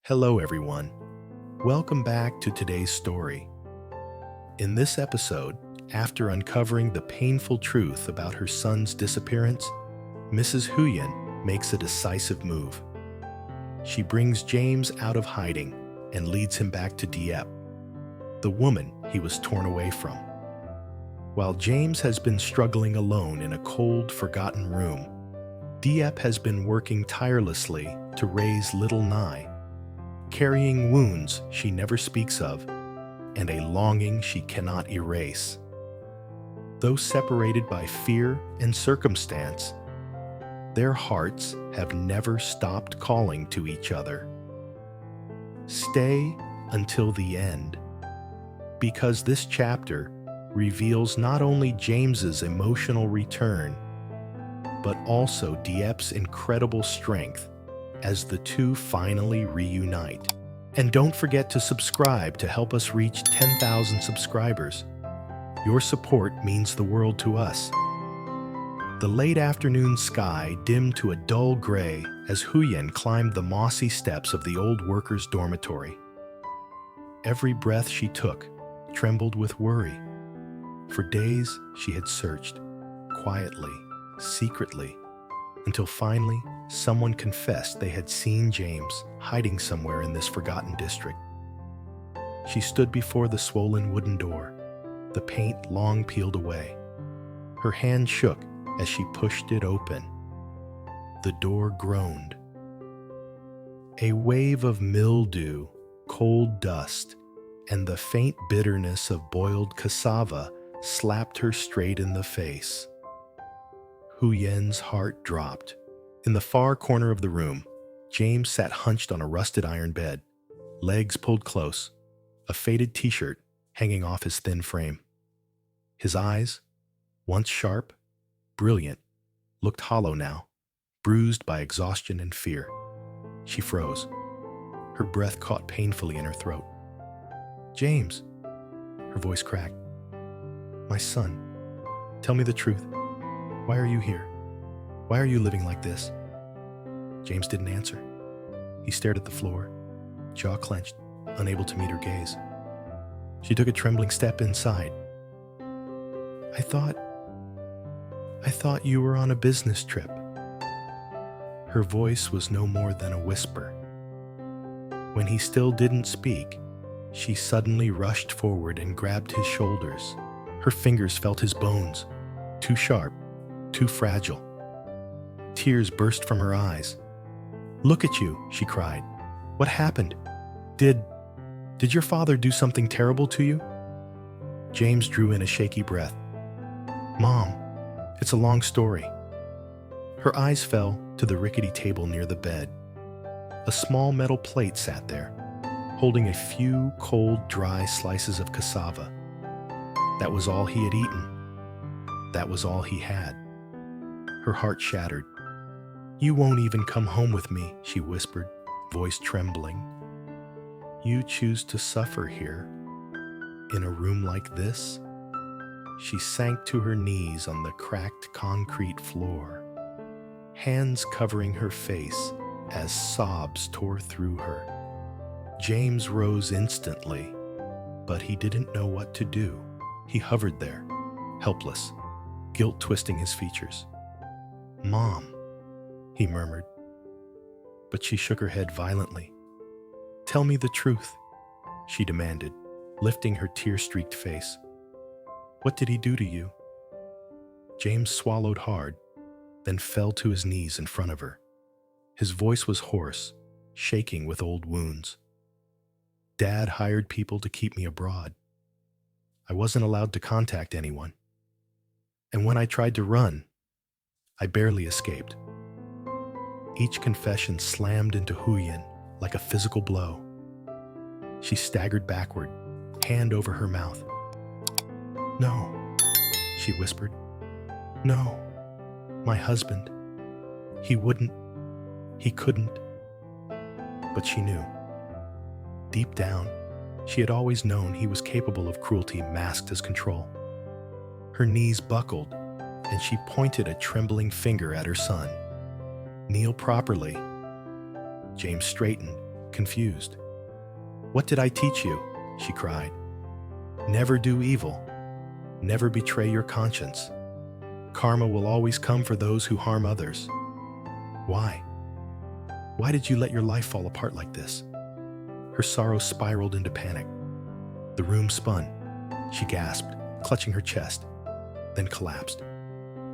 Hello, everyone. Welcome back to today's story. In this episode, after uncovering the painful truth about her son's disappearance, Mrs. Huyen makes a decisive move. She brings James out of hiding and leads him back to Diep, the woman he was torn away from. While James has been struggling alone in a cold, forgotten room, Diep has been working tirelessly to raise little Nye, carrying wounds she never speaks of and a longing she cannot erase. Though separated by fear and circumstance, their hearts have never stopped calling to each other. Stay until the end, because this chapter reveals not only James's emotional return, but also Diep's incredible strength as the two finally reunite. And don't forget to subscribe to help us reach 10,000 subscribers. Your support means the world to us. The late afternoon sky dimmed to a dull gray as Huyen climbed the mossy steps of the old workers' dormitory. Every breath she took trembled with worry. For days she had searched, quietly, secretly, until finally someone confessed they had seen James hiding somewhere in this forgotten district. She stood before the swollen wooden door, the paint long peeled away. Her hand shook as she pushed it open. The door groaned. A wave of mildew, cold dust, and the faint bitterness of boiled cassava slapped her straight in the face. Huyen's heart dropped. In the far corner of the room, James sat hunched on a rusted iron bed, legs pulled close, a faded t-shirt hanging off his thin frame. His eyes, once sharp, brilliant, looked hollow now, bruised by exhaustion and fear. She froze. Her breath caught painfully in her throat. "James," her voice cracked. "My son, tell me the truth. Why are you here? Why are you living like this?" James didn't answer. He stared at the floor, jaw clenched, unable to meet her gaze. She took a trembling step inside. I thought you were on a business trip." Her voice was no more than a whisper. When he still didn't speak, she suddenly rushed forward and grabbed his shoulders. Her fingers felt his bones, too sharp, too fragile. Tears burst from her eyes. "Look at you," she cried. "What happened? Did your father do something terrible to you?" James drew in a shaky breath. "Mom, it's a long story." Her eyes fell to the rickety table near the bed. A small metal plate sat there, holding a few cold, dry slices of cassava. That was all he had eaten. That was all he had. Her heart shattered. "You won't even come home with me," she whispered, voice trembling. "You choose to suffer here, in a room like this?" She sank to her knees on the cracked concrete floor, hands covering her face as sobs tore through her. James rose instantly, but he didn't know what to do. He hovered there, helpless, guilt twisting his features. "Mom," he murmured. But she shook her head violently. "Tell me the truth," she demanded, lifting her tear-streaked face. "What did he do to you?" James swallowed hard, then fell to his knees in front of her. His voice was hoarse, shaking with old wounds. "Dad hired people to keep me abroad. I wasn't allowed to contact anyone. And when I tried to run, I barely escaped." Each confession slammed into Huyen like a physical blow. She staggered backward, hand over her mouth. "No," she whispered. "No, my husband. He wouldn't. He couldn't." But she knew. Deep down, she had always known he was capable of cruelty masked as control. Her knees buckled, and she pointed a trembling finger at her son. "Kneel properly." James straightened, confused. "What did I teach you?" she cried. "Never do evil. Never betray your conscience. Karma will always come for those who harm others. Why? Why did you let your life fall apart like this?" Her sorrow spiraled into panic. The room spun. She gasped, clutching her chest, then collapsed.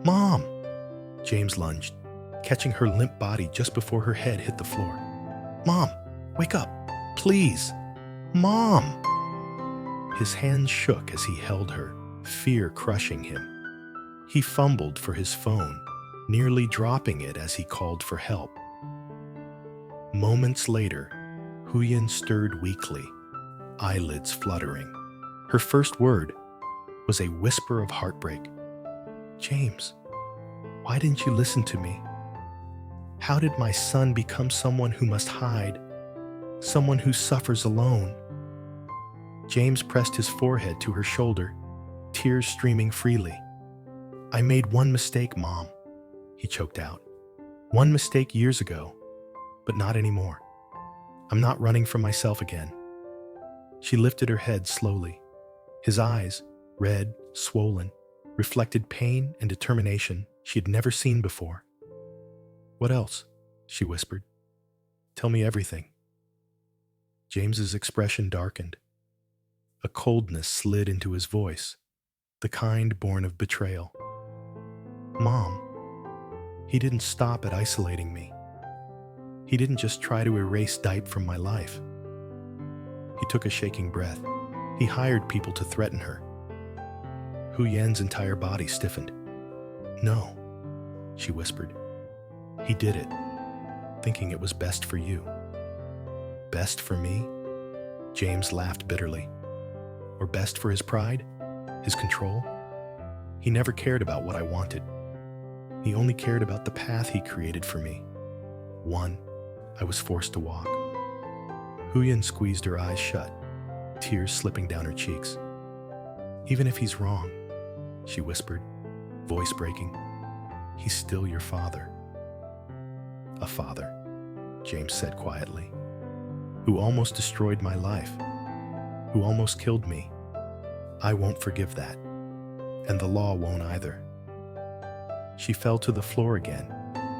"Mom!" James lunged, catching her limp body just before her head hit the floor. "Mom, wake up, please! Mom!" His hands shook as he held her, fear crushing him. He fumbled for his phone, nearly dropping it as he called for help. Moments later, Huyen stirred weakly, eyelids fluttering. Her first word was a whisper of heartbreak. "James, why didn't you listen to me? How did my son become someone who must hide, someone who suffers alone?" James pressed his forehead to her shoulder, tears streaming freely. "I made one mistake, Mom," he choked out. "One mistake years ago, but not anymore. I'm not running from myself again." She lifted her head slowly. His eyes, red, swollen, reflected pain and determination she had never seen before. "What else?" she whispered. "Tell me everything." James's expression darkened. A coldness slid into his voice, the kind born of betrayal. "Mom, he didn't stop at isolating me. He didn't just try to erase Diep from my life." He took a shaking breath. He hired people to threaten her. Huyen's entire body stiffened. "No," she whispered. "He did it, thinking it was best for you." "Best for me?" James laughed bitterly. "Or best for his pride? His control? He never cared about what I wanted. He only cared about the path he created for me. One I was forced to walk." Huyen squeezed her eyes shut, tears slipping down her cheeks. "Even if he's wrong," she whispered, voice breaking, "he's still your father." "A father," James said quietly, "who almost destroyed my life, who almost killed me. I won't forgive that, and the law won't either." She fell to the floor again,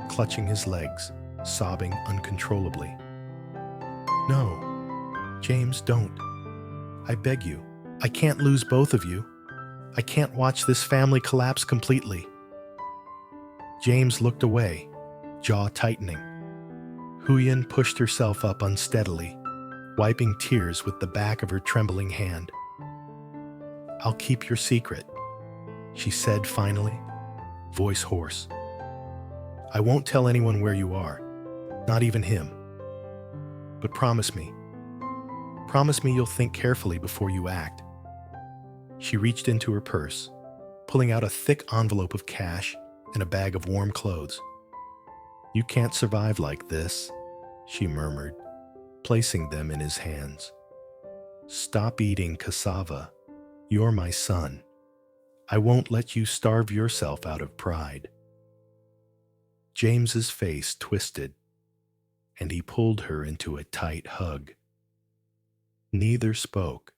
clutching his legs, sobbing uncontrollably. "No, James, don't. I beg you. I can't lose both of you. I can't watch this family collapse completely." James looked away, jaw tightening. Huyen pushed herself up unsteadily, wiping tears with the back of her trembling hand. "I'll keep your secret," she said finally, voice hoarse. "I won't tell anyone where you are, not even him. But promise me you'll think carefully before you act." She reached into her purse, pulling out a thick envelope of cash and a bag of warm clothes. "You can't survive like this," she murmured, placing them in his hands. "Stop eating cassava. You're my son. I won't let you starve yourself out of pride." James's face twisted, and he pulled her into a tight hug. Neither spoke.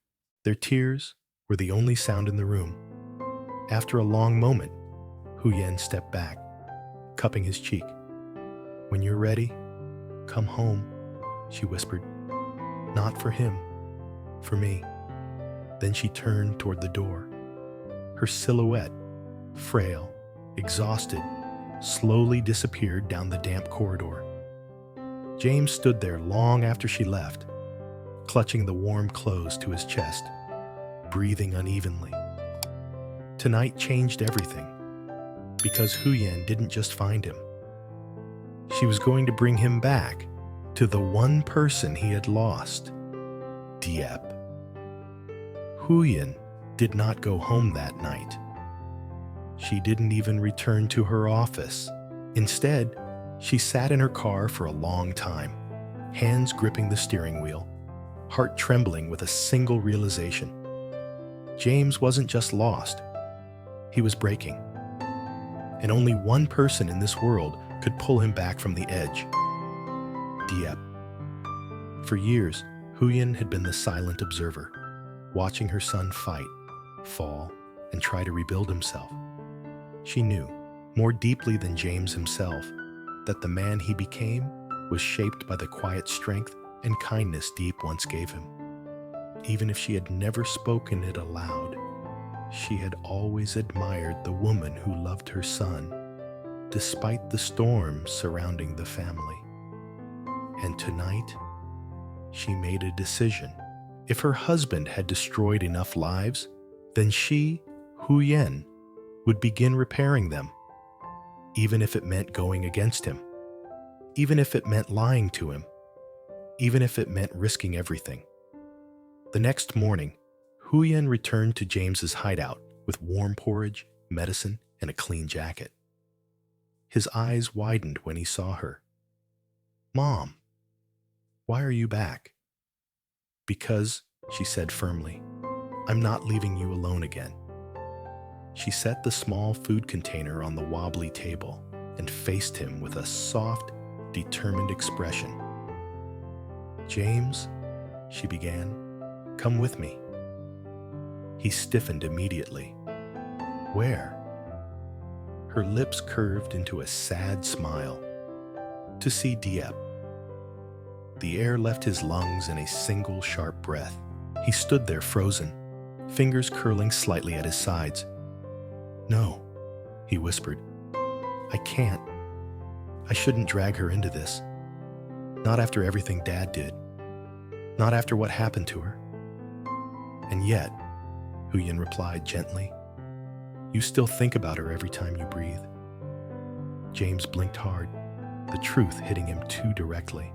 Their tears were the only sound in the room. After a long moment, Huyen stepped back, cupping his cheek. "When you're ready, come home," she whispered. "Not for him, for me." Then she turned toward the door. Her silhouette, frail, exhausted, slowly disappeared down the damp corridor. James stood there long after she left, clutching the warm clothes to his chest, breathing unevenly. Tonight changed everything, because Huyen didn't just find him. She was going to bring him back to the one person he had lost, Diep. Huyen did not go home that night. She didn't even return to her office. Instead, she sat in her car for a long time, hands gripping the steering wheel, heart trembling with a single realization. James wasn't just lost, he was breaking. And only one person in this world could pull him back from the edge. Diep. For years, Huyen had been the silent observer, watching her son fight, fall, and try to rebuild himself. She knew, more deeply than James himself, that the man he became was shaped by the quiet strength and kindness Diep once gave him. Even if she had never spoken it aloud, she had always admired the woman who loved her son, despite the storms surrounding the family. And tonight, she made a decision. If her husband had destroyed enough lives, then she, Huyen, would begin repairing them, even if it meant going against him, even if it meant lying to him, even if it meant risking everything. The next morning, Huyen returned to James's hideout with warm porridge, medicine, and a clean jacket. His eyes widened when he saw her. "Mom, why are you back?" "Because," she said firmly, "I'm not leaving you alone again." She set the small food container on the wobbly table and faced him with a soft, determined expression. "James," she began, "come with me." He stiffened immediately. "Where?" Her lips curved into a sad smile. "To see Diep." The air left his lungs in a single sharp breath. He stood there frozen, fingers curling slightly at his sides. "No," he whispered. "I can't. I shouldn't drag her into this. Not after everything Dad did. Not after what happened to her." "And yet," Huyen replied gently, "you still think about her every time you breathe." James blinked hard, the truth hitting him too directly.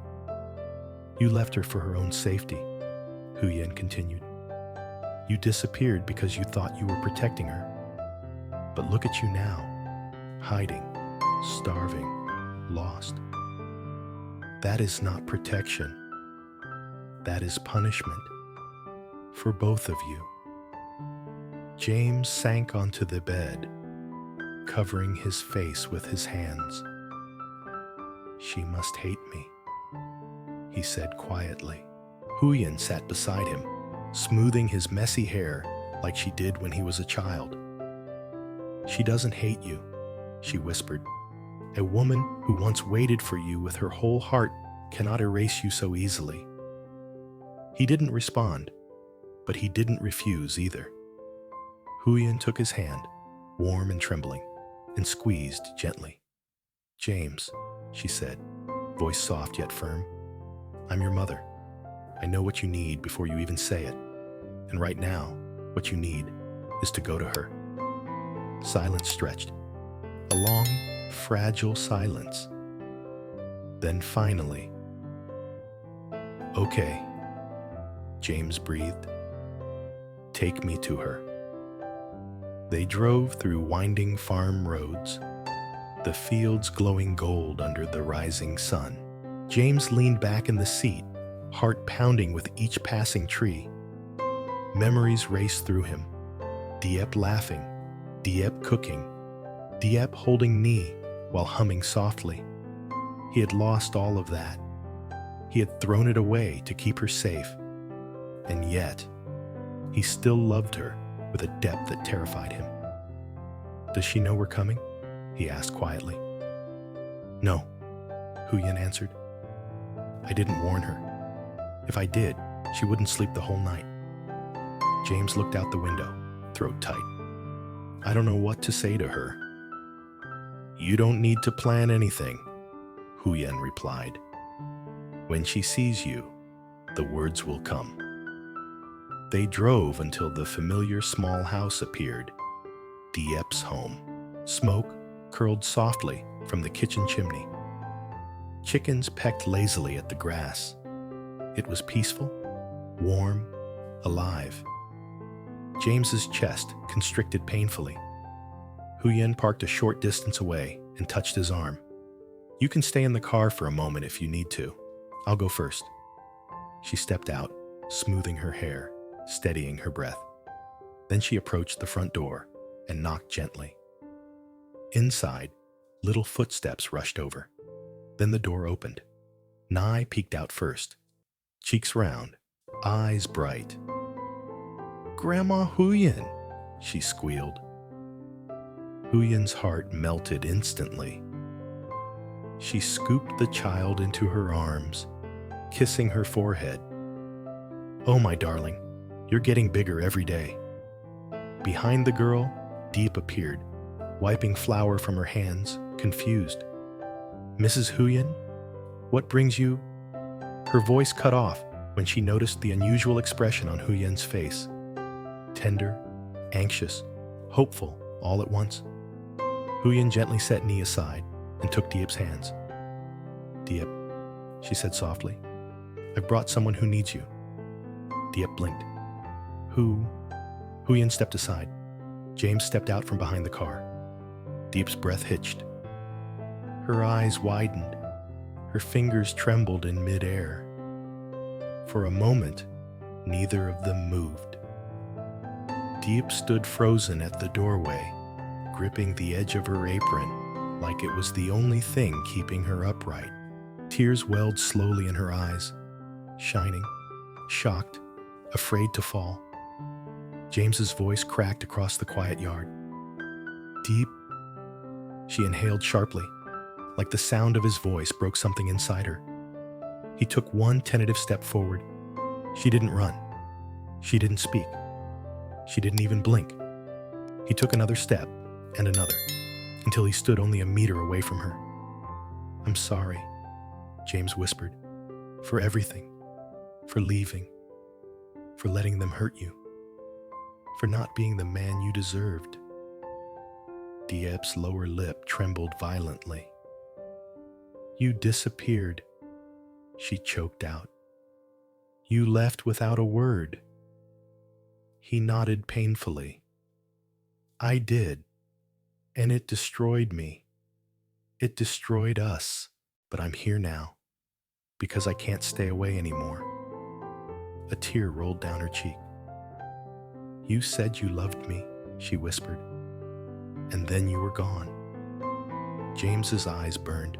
"You left her for her own safety," Huyen continued. "You disappeared because you thought you were protecting her. But look at you now, hiding, starving, lost. That is not protection. That is punishment. For both of you." James sank onto the bed, covering his face with his hands. "She must hate me," he said quietly. Huyen sat beside him, smoothing his messy hair like she did when he was a child. "She doesn't hate you," she whispered. "A woman who once waited for you with her whole heart cannot erase you so easily." He didn't respond, but he didn't refuse either. Huyen took his hand, warm and trembling, and squeezed gently. "James," she said, voice soft yet firm, "I'm your mother. I know what you need before you even say it. And right now, what you need is to go to her." Silence stretched. A long, fragile silence. Then finally, "Okay," James breathed. "Take me to her." They drove through winding farm roads, the fields glowing gold under the rising sun. James leaned back in the seat, heart pounding with each passing tree. Memories raced through him. Diep laughing, Diep cooking, Diep holding knee while humming softly. He had lost all of that. He had thrown it away to keep her safe. And yet, he still loved her with a depth that terrified him. "Does she know we're coming?" he asked quietly. "No," Huyen answered. "I didn't warn her. If I did, she wouldn't sleep the whole night." James looked out the window, throat tight. "I don't know what to say to her." "You don't need to plan anything," Huyen replied. "When she sees you, the words will come." They drove until the familiar small house appeared, Diep's home. Smoke curled softly from the kitchen chimney. Chickens pecked lazily at the grass. It was peaceful, warm, alive. James's chest constricted painfully. Huyen parked a short distance away and touched his arm. "You can stay in the car for a moment if you need to. I'll go first." She stepped out, smoothing her hair, steadying her breath. Then she approached the front door and knocked gently. Inside, little footsteps rushed over. Then the door opened. Nye peeked out first. cheeks round, eyes bright. "Grandma Huyen," she squealed. Huyen's heart melted instantly. She scooped the child into her arms, kissing her forehead. "Oh, my darling, you're getting bigger every day." Behind the girl, Diep appeared, wiping flour from her hands, confused. "Mrs. Huyen, what brings you—" Her voice cut off when she noticed the unusual expression on Huyen's face. Tender, anxious, hopeful, all at once. Huyen gently set Nee aside and took Diep's hands. "Diep," she said softly, "I've brought someone who needs you." Diep blinked. "Who?" Huyen stepped aside. James stepped out from behind the car. Diep's breath hitched. Her eyes widened. Her fingers trembled in midair. For a moment, neither of them moved. Diep stood frozen at the doorway, gripping the edge of her apron like it was the only thing keeping her upright. Tears welled slowly in her eyes, shining, shocked, afraid to fall. James's voice cracked across the quiet yard. "Diep." She inhaled sharply, like the sound of his voice broke something inside her. He took one tentative step forward. She didn't run. She didn't speak. She didn't even blink. He took another step and another, until he stood only a meter away from her. "I'm sorry," James whispered, "for everything, for leaving, for letting them hurt you, for not being the man you deserved." Diep's lower lip trembled violently. "You disappeared," she choked out. "You left without a word." He nodded painfully. "I did, and it destroyed me. It destroyed us, but I'm here now, because I can't stay away anymore." A tear rolled down her cheek. "You said you loved me," she whispered, "and then you were gone." James's eyes burned.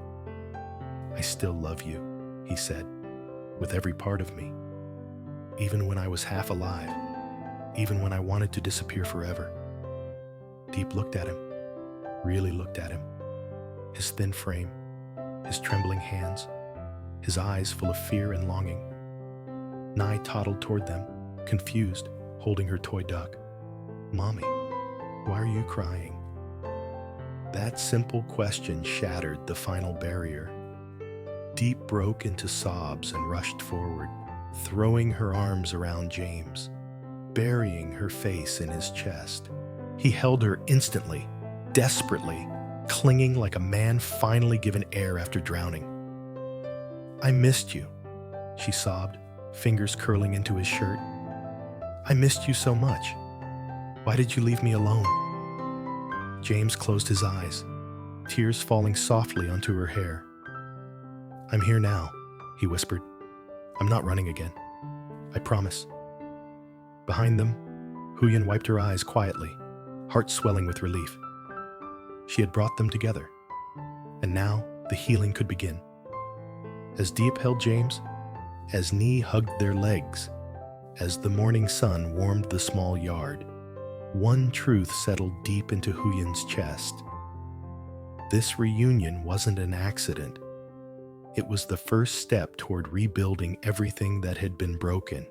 "I still love you," he said, "with every part of me. Even when I was half alive, even when I wanted to disappear forever." Diep looked at him, really looked at him. His thin frame, his trembling hands, his eyes full of fear and longing. Nye toddled toward them, confused, holding her toy duck. "Mommy, why are you crying?" That simple question shattered the final barrier. Diep broke into sobs and rushed forward, throwing her arms around James, burying her face in his chest. He held her instantly, desperately, clinging like a man finally given air after drowning. "I missed you," she sobbed, fingers curling into his shirt. "I missed you so much. Why did you leave me alone?" James closed his eyes, tears falling softly onto her hair. "I'm here now," he whispered. "I'm not running again. I promise." Behind them, Huyen wiped her eyes quietly, heart swelling with relief. She had brought them together, and now the healing could begin. As Diep held James, as Nee hugged their legs, as the morning sun warmed the small yard, one truth settled deep into Huyen's chest. This reunion wasn't an accident. It was the first step toward rebuilding everything that had been broken.